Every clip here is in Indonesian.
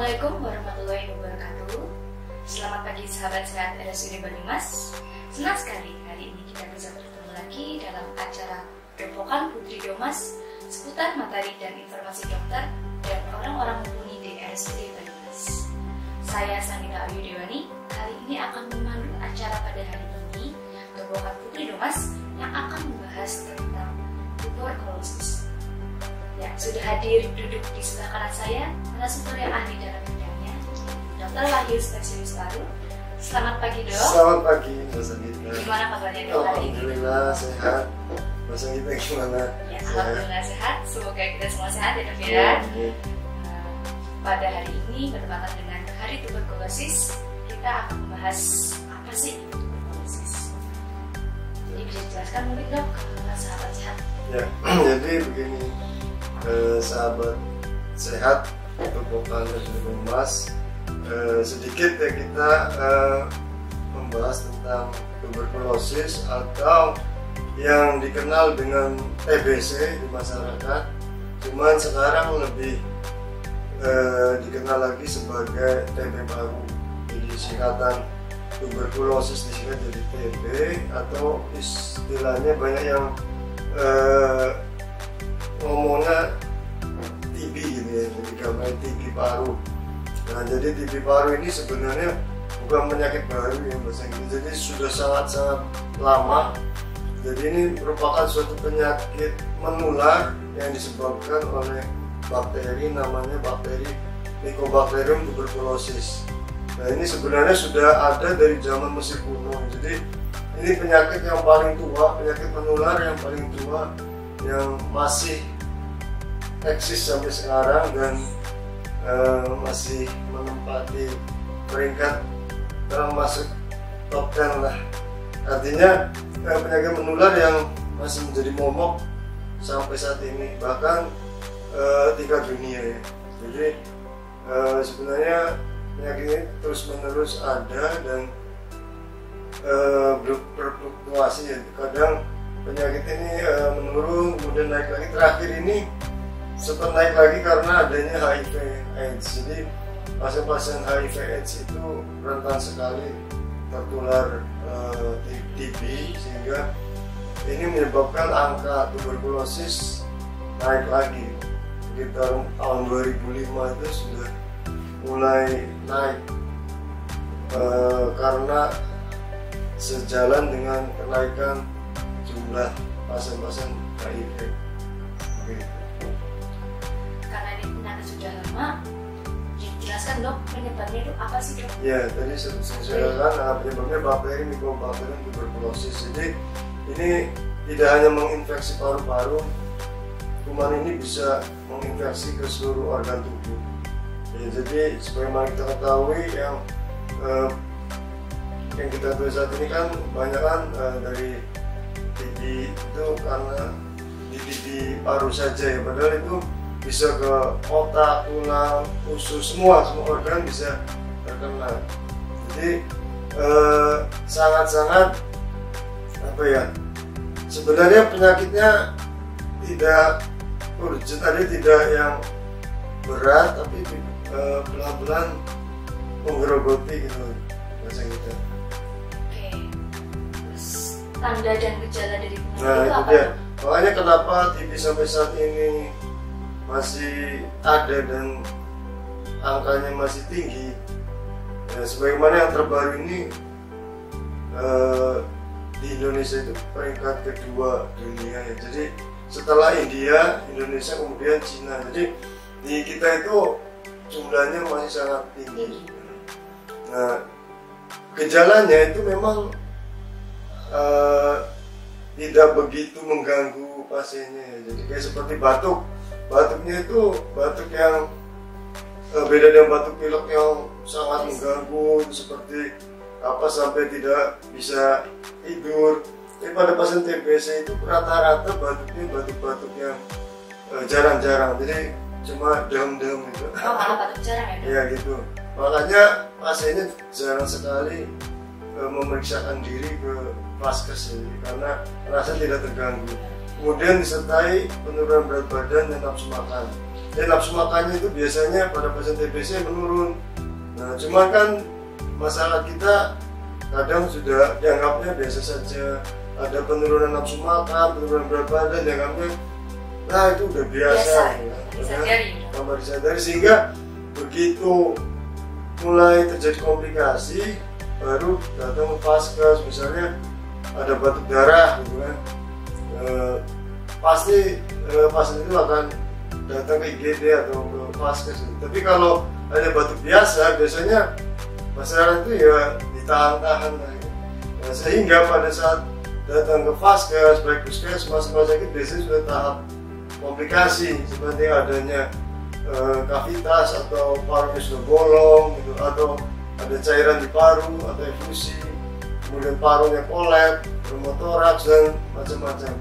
Assalamualaikum warahmatullahi wabarakatuh. Selamat pagi sahabat sehat RSUD Banyumas. Senang sekali hari ini kita bisa bertemu lagi dalam acara Ropokan Putri Domas seputar materi dan informasi dokter dan orang-orang mumpuni di RSUD Banyumas. Saya Sanina Ayu Dewani kali ini akan memandu acara pada hari ini Ropokan Putri Domas yang akan membahas tentang tuberkulosis. Ya, sudah hadir duduk di sebelah kanan saya narasumber yang ahli dalam bidangnya, Dr. Wahyu spesialis paru. Selamat pagi, Dok. Selamat pagi, Mbak Sanggita. Gimana kabarnya, Dok, hari ini? Alhamdulillah sehat. Mbak Sanggita gimana? Ya, alhamdulillah sehat. Semoga kita semua sehat ya, Dok ya. Pada hari ini bertepatan dengan Hari Tuberkulosis, kita akan membahas apa sih tuberkulosis. Jadi bisa dijelaskan mungkin, Dok, ke sahabat sehat? Ya, jadi begini, sahabat sehat untuk Ropokan Putri Domas, sedikit ya kita membahas tentang tuberkulosis atau yang dikenal dengan TBC di masyarakat. Cuman sekarang lebih dikenal lagi sebagai TB paru. Jadi singkatan tuberkulosis disingkat jadi TB, atau istilahnya banyak yang ngomongnya TB gitu ya, jadi gambarnya TB paru. Nah, jadi TB paru ini sebenarnya bukan penyakit baru ya bahasa Inggris, jadi sudah sangat-sangat lama. Jadi ini merupakan suatu penyakit menular yang disebabkan oleh bakteri, namanya bakteri Mycobacterium tuberculosis. Nah, ini sebenarnya sudah ada dari zaman Mesir kuno. Jadi ini penyakit yang paling tua, penyakit menular yang paling tua yang masih eksis sampai sekarang dan masih menempati peringkat termasuk top 10 lah. Artinya penyakit menular yang masih menjadi momok sampai saat ini, bahkan tingkat dunia ya. Jadi sebenarnya penyakit ini terus menerus ada dan berfluktuasi ya. Kadang penyakit ini menurun kemudian naik lagi. Terakhir ini sempat naik lagi karena adanya HIV/AIDS. Jadi pasien-pasien HIV/AIDS itu rentan sekali tertular TB, sehingga ini menyebabkan angka tuberkulosis naik lagi. Sekitar tahun 2005 itu sudah mulai naik karena sejalan dengan kenaikan jumlah pasien-pasien HIV. Karena ini penyakit sudah lama, dijelaskan, Dok, penyebabnya itu apa sih, Dok? Ya, tadi saya katakan penyebabnya bakteri Mycobacterium tuberculosis. Jadi ini tidak hanya menginfeksi paru-paru, kuman ini bisa menginfeksi ke seluruh organ tubuh. Ya, jadi sebagaimana kita ketahui yang kita tahu saat ini kan banyak kan dari TB itu karena di paru saja ya, padahal itu bisa ke otak, tulang, usus, semua organ bisa terkena. Jadi sangat-sangat apa ya, sebenarnya penyakitnya tidak urgent, tidak yang berat, tapi pelan-pelan menggerogoti gitu bahasa kita. Oke. Terus tanda dan gejala dari penyakit Nah, itu itu apa, dia. Dok? Makanya kenapa TB sampai saat ini masih ada dan angkanya masih tinggi. Ya, sebagaimana yang terbaru ini di Indonesia itu peringkat kedua dunia ya. Jadi setelah India, Indonesia, kemudian Cina. Jadi di kita itu jumlahnya masih sangat tinggi. Nah, gejalanya itu memang tidak begitu mengganggu pasiennya. Jadi kayak seperti batuk. Batuknya itu batuk yang beda dengan batuk pilek yang sangat mengganggu, seperti apa sampai tidak bisa tidur. Tapi pada pasien TBC itu rata-rata batuknya batuk-batuk yang jarang-jarang. Jadi cuma dem-dem gitu. Oh, malah batuk jarang ya, Dok? Iya gitu. Makanya pasiennya jarang sekali memeriksakan diri ke vaskes ini karena merasa tidak terganggu. Kemudian disertai penurunan berat badan dan nafsu makan. dan nafsu makannya itu biasanya pada pasien TBC menurun. Nah, cuman kan masalah kita kadang sudah dianggapnya biasa saja, ada penurunan nafsu makan, penurunan berat badan, dianggapnya nah itu udah biasa, tanpa disadari, sehingga begitu mulai terjadi komplikasi baru datang ke vaskes, misalnya ada batuk darah gitu kan, pasti pasien itu akan datang ke IGD atau ke vaskes. Tapi kalau ada batuk biasa, biasanya masyarakat itu ya ditahan-tahan gitu. Nah, sehingga pada saat datang ke vaskes, baik puskesmas, rumah sakit, biasanya sudah tahap komplikasi seperti adanya kavitas atau parunya sudah bolong gitu, atau ada cairan di paru atau efusi, kemudian parunya kolap, pneumotoraks dan macam-macam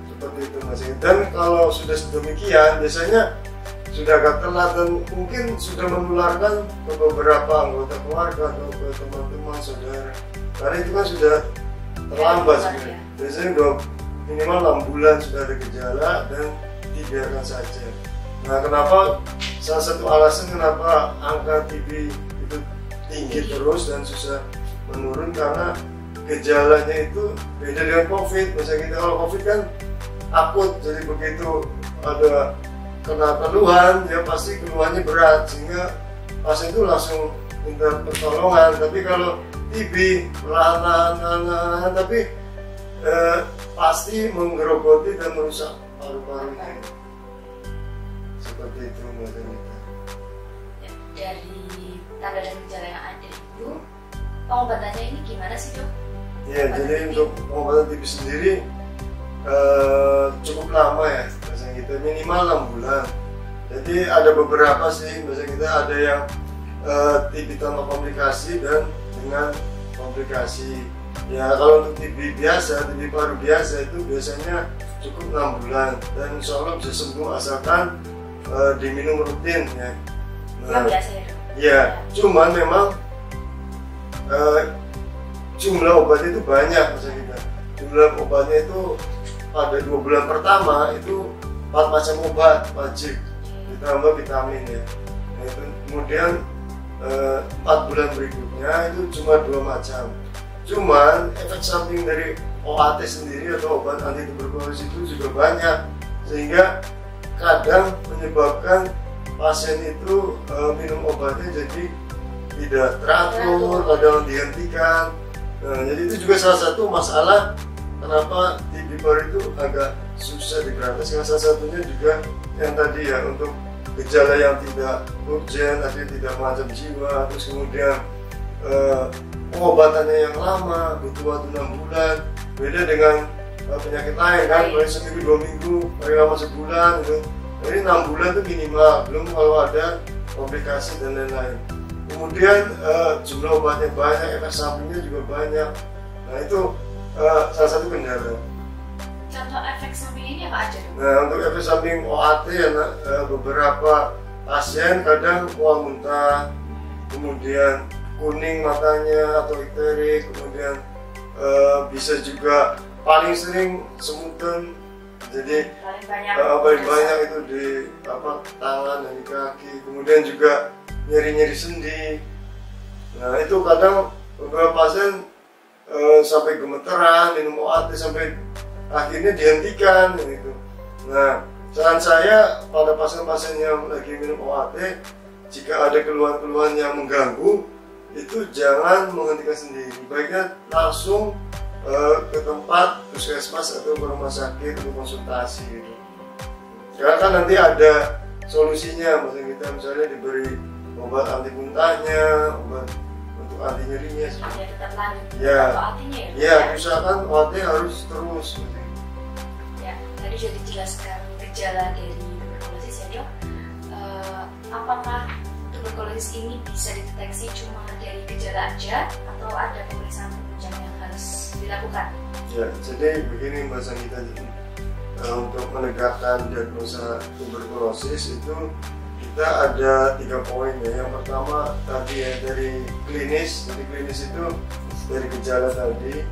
seperti itu Mas. Dan kalau sudah demikian biasanya sudah agak telat dan mungkin sudah menularkan ke beberapa anggota keluarga atau ke teman-teman saudara, karena itu kan sudah terlambat sebenarnya. Biasanya udah minimal 6 bulan sudah ada gejala dan dibiarkan saja. Nah, kenapa salah satu alasan kenapa angka TB itu tinggi terus dan susah menurun, karena gejalanya itu beda dengan COVID. Misalnya kita kalau COVID kan akut, jadi begitu ada kena keluhan ya pasti keluhannya berat sehingga pasien itu langsung minta pertolongan. Tapi kalau TB perlahan-lahan tapi pasti menggerogoti dan merusak paru-parunya. Seperti itu Mbak Danita. Ya, dari tanda dan gejala yang ada itu, pengobatannya ini gimana sih dok? Ya, jadi untuk pengobatan TB sendiri cukup lama ya, biasanya kita minimal 6 bulan. Jadi ada beberapa sih, biasanya kita ada yang TB tanpa komplikasi dan dengan komplikasi. Ya kalau untuk TB biasa, TB paru biasa itu biasanya cukup 6 bulan dan insya Allah bisa sembuh asalkan diminum rutin ya. Nah, biasa ya dok? Ya, cuman memang jumlah obatnya itu banyak misalnya kita. Jumlah obatnya itu pada 2 bulan pertama itu 4 macam obat wajib ditambah vitamin ya. Nah, itu kemudian 4 bulan berikutnya itu cuma 2 macam. Cuman efek samping dari OAT sendiri atau obat anti tuberkulosis itu juga banyak, sehingga kadang menyebabkan pasien itu minum obatnya jadi tidak teratur, kadang dihentikan. Nah, jadi itu juga salah satu masalah kenapa TB paru itu agak susah diberantas. Salah satunya juga yang tadi ya, untuk gejala yang tidak urgent, artinya tidak mengancam jiwa, terus kemudian pengobatannya yang lama, butuh waktu 6 bulan. Beda dengan penyakit lain kan, paling seminggu 2 minggu, paling lama sebulan gitu. Jadi 6 bulan itu minimal, belum kalau ada komplikasi dan lain-lain. Kemudian jumlah obatnya banyak, efek sampingnya juga banyak. Nah itu salah satu kendala. Contoh efek samping ini apa aja dok? Nah untuk efek samping OAT ya, beberapa pasien kadang mual muntah, kemudian kuning matanya atau ikterik, kemudian bisa juga paling sering semutan. Jadi paling banyak itu di tangan dan di kaki, kemudian juga nyeri-nyeri sendi. Nah itu kadang beberapa pasien sampai gemeteran minum OAT sampai akhirnya dihentikan gitu. Nah saran saya pada pasien-pasien yang lagi minum OAT, jika ada keluhan-keluhan yang mengganggu itu jangan menghentikan sendiri, baiknya langsung ke tempat puskesmas atau ke rumah sakit untuk konsultasi gitu. Karena kan nanti ada solusinya, misalnya diberi obat anti muntahnya, obat untuk anti nyerinya. Ya, usahakan obatnya harus terus. Ya, tadi sudah dijelaskan gejala dari tuberkulosis ya dok. Apakah tuberkulosis ini bisa dideteksi cuma dari gejala aja atau ada pemeriksaan penunjang yang harus dilakukan? Ya, jadi begini Mbak Sanggita, untuk menegakkan diagnosa tuberkulosis itu kita ada 3 poin ya. Yang pertama tadi ya dari klinis. Jadi klinis itu dari gejala tadi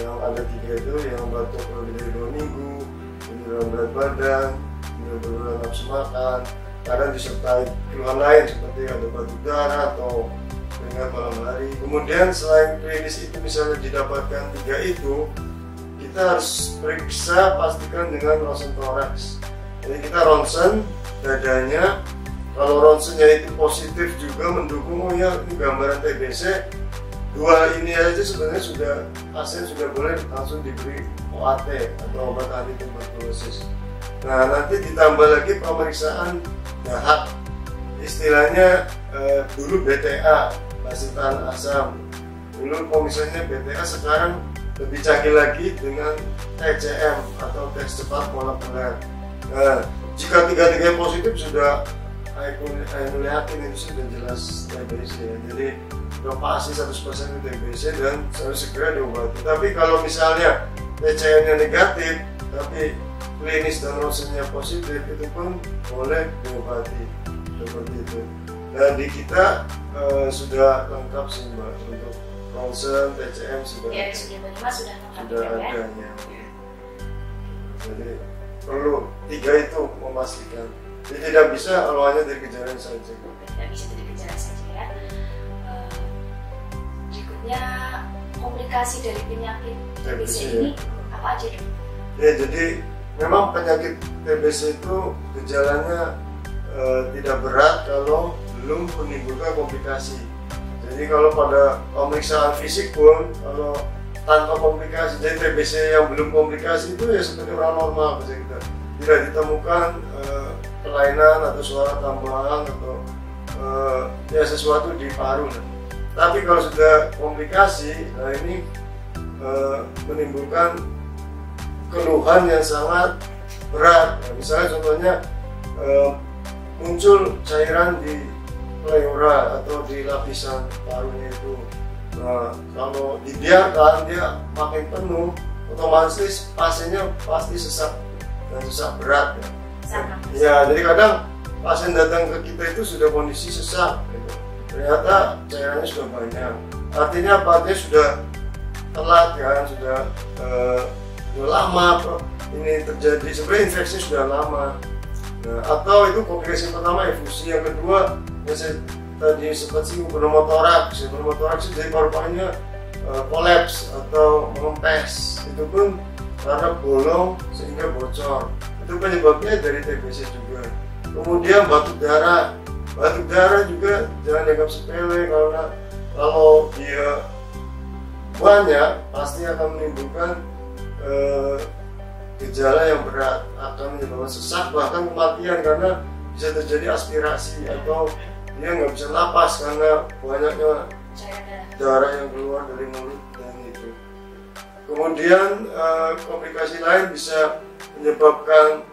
yang ada 3 itu, yang batuk lebih dari 2 minggu, penurunan berat badan, penurunan nafsu makan, kadang disertai keluhan lain seperti ada batuk darah atau keringat malam hari. Kemudian selain klinis itu misalnya didapatkan 3 itu, kita harus periksa pastikan dengan ronsen toraks. Jadi kita ronsen dadanya, kalau ronsennya itu positif juga mendukung, oh ya ini gambaran TBC, 2 ini aja sebenarnya sudah pasien sudah boleh langsung diberi OAT atau obat anti tuberkulosis. Nah nanti ditambah lagi pemeriksaan dahak, istilahnya dulu BTA, basi tahan asam, dulu komisannya BTA, sekarang lebih canggih lagi dengan TCM atau tes cepat molekuler. Nah jika 3-3 positif sudah aku yakin itu sudah jelas TBC ya. Jadi udah pasti 100% itu TBC dan harus segera diobati. Tapi kalau misalnya TCM-nya negatif tapi klinis dan ronsennya positif, itu pun boleh diobati seperti itu. Dan di kita sudah lengkap sih Mbak, untuk ronsen, TCM sudah ya, sudah adanya. Jadi perlu 3 itu memastikan. Jadi tidak bisa kalau hanya dari gejala saja. Tidak bisa dari gejala saja ya. Berikutnya komplikasi dari penyakit TBC ini apa aja dok? Ya jadi memang penyakit TBC itu gejalanya tidak berat kalau belum menimbulkan komplikasi. Jadi kalau pada pemeriksaan fisik pun kalau tanpa komplikasi, jadi TBC yang belum komplikasi itu ya seperti orang normal saja kita. Tidak ditemukan kelainan atau suara tambahan atau ya sesuatu di paru. Tapi kalau sudah komplikasi, nah ini menimbulkan keluhan yang sangat berat. Nah, misalnya contohnya muncul cairan di pleura atau di lapisan parunya itu. Nah, kalau dibiarkan dia makin penuh, otomatis pasiennya pasti sesak dan sesak berat. Ya, jadi kadang pasien datang ke kita itu sudah kondisi sesak, gitu. Ternyata cairannya sudah banyak. Artinya apa? Dia sudah telat kan, sudah lama ini terjadi. Sebenarnya infeksi sudah lama. Nah, atau itu komplikasi pertama efusi, yang kedua yang saya tadi sempat singgung pneumotoraks. Pneumotoraks itu jadi paru-parunya kolaps atau mengempes. Itu pun karena bolong sehingga bocor. Itu penyebabnya dari TBC juga. Kemudian batuk darah juga jangan dianggap sepele, karena kalau dia banyak pasti akan menimbulkan gejala yang berat, akan menyebabkan sesak bahkan kematian, karena bisa terjadi aspirasi atau dia nggak bisa napas karena banyaknya darah yang keluar dari mulut dan itu. Kemudian komplikasi lain bisa menyebabkan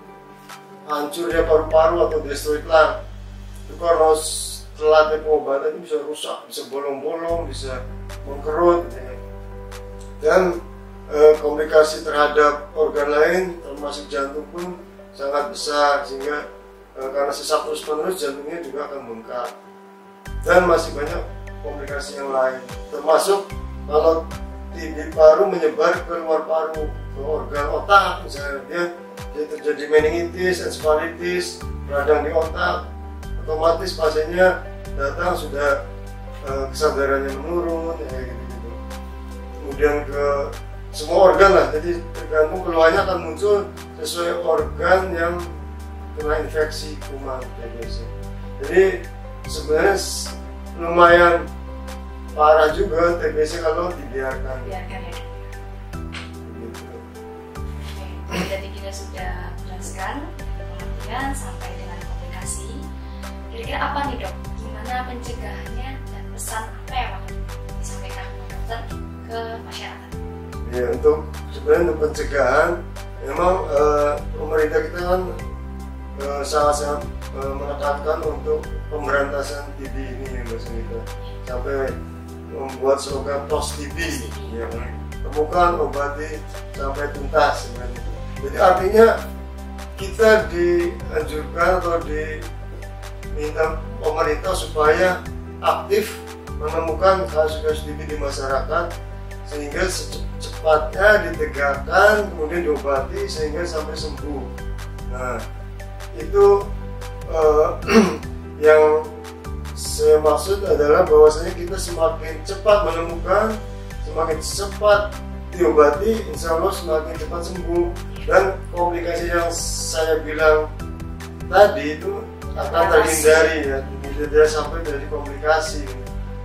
hancurnya paru-paru atau destroyed lung. Itu karena telatnya pengobatan itu bisa rusak, bisa bolong-bolong, bisa mengkerut. Dan komplikasi terhadap organ lain termasuk jantung pun sangat besar, sehingga karena sesak terus-menerus jantungnya juga akan bengkak. Dan masih banyak komplikasi yang lain, termasuk kalau TB paru menyebar ke luar paru, ke organ otak misalnya, dia terjadi meningitis, encephalitis, radang di otak, otomatis pasiennya datang sudah kesadarannya menurun, ya gitu. Kemudian ke semua organ lah, jadi tergantung keluhannya akan muncul sesuai organ yang kena infeksi kuman TBC. Jadi sebenarnya lumayan parah juga TBC kalau dibiarkan. Biarkan ya. Oke, jadi kita sudah jelaskan pengertian sampai dengan komplikasi. Kira-kira apa nih dok? Gimana pencegahannya dan pesan apa yang akan disampaikan dokter ke masyarakat? Ya, sebenarnya untuk pencegahan, memang pemerintah kita kan sangat-sangat menekankan untuk pemberantasan TB ini ya Mbak Sunita, sampai membuat slogan TOS TB, ya kan? Temukan, obati sampai tuntas. Ya kan? Jadi artinya kita dianjurkan atau diminta pemerintah supaya aktif menemukan kasus-kasus TB di masyarakat, sehingga secepatnya ditegakkan, kemudian diobati sehingga sampai sembuh. Nah, itu yang saya maksud adalah bahwasanya kita semakin cepat menemukan, semakin cepat diobati, insya Allah semakin cepat sembuh. Dan komplikasi yang saya bilang tadi itu akan terhindari ya, tidak sampai dari komplikasi.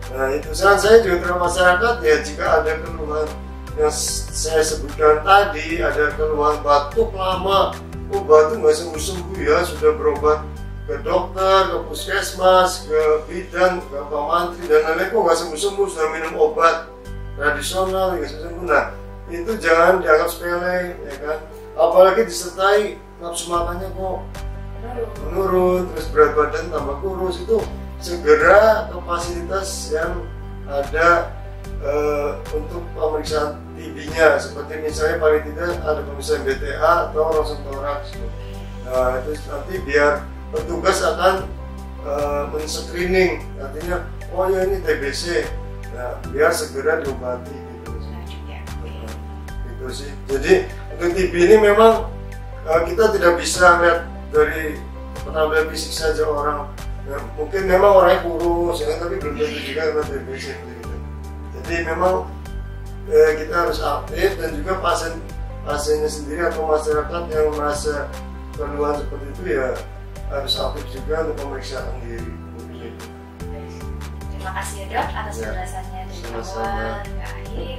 Nah itu saran saya juga kepada masyarakat ya, jika ada keluhan yang saya sebutkan tadi, ada keluhan batuk lama, batuk nggak sembuh-sembuh ya, sudah berobat ke dokter, ke puskesmas, ke bidan, ke Pak Mantri dan lain-lain, kok nggak sembuh-sembuh, sudah minum obat tradisional nggak sembuh-sembuh. Nah itu jangan dianggap sepele ya kan, apalagi disertai nafsu makannya kok menurun, terus berat badan tambah kurus, itu segera ke fasilitas yang ada untuk pemeriksaan TB-nya, seperti misalnya paling tidak ada pemeriksaan BTA atau ronsen toraks. Nah itu nanti biar petugas akan men-screening, artinya oh ya ini TBC, nah biar segera diobati gitu. Gitu sih. Jadi untuk TB ini memang kita tidak bisa lihat dari penampilan fisik saja orang. Ya, mungkin memang orangnya kurus ya, tapi belum tentu juga karena TBC gitu. Jadi memang kita harus update, dan juga pasiennya sendiri atau masyarakat yang merasa keluhan seperti itu ya harus aktif juga untuk pemeriksaan diri. Terima kasih ya Dok atas penjelasannya dari awal hingga akhir.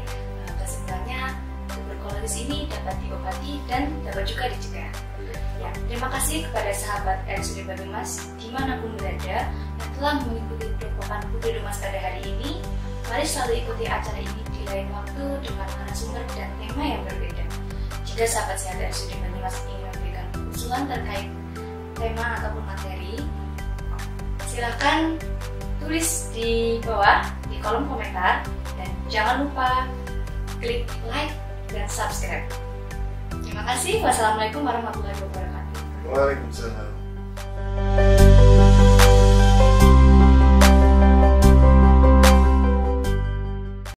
Kesimpulannya tuberkulosis ini dapat diobati dan dapat juga dicegah. Ya, terima kasih kepada sahabat RSUD Banyumas dimanapun berada yang telah mengikuti Depokan Putri Demas pada hari ini. Mari selalu ikuti acara ini di lain waktu dengan narasumber dan tema yang berbeda. Jika sahabat sehat RSUD Banyumas ingin memberikan usulan terkait tema ataupun materi, silakan tulis di bawah di kolom komentar, dan jangan lupa klik like dan subscribe. Terima kasih. Wassalamualaikum warahmatullahi wabarakatuh. Waalaikumsalam.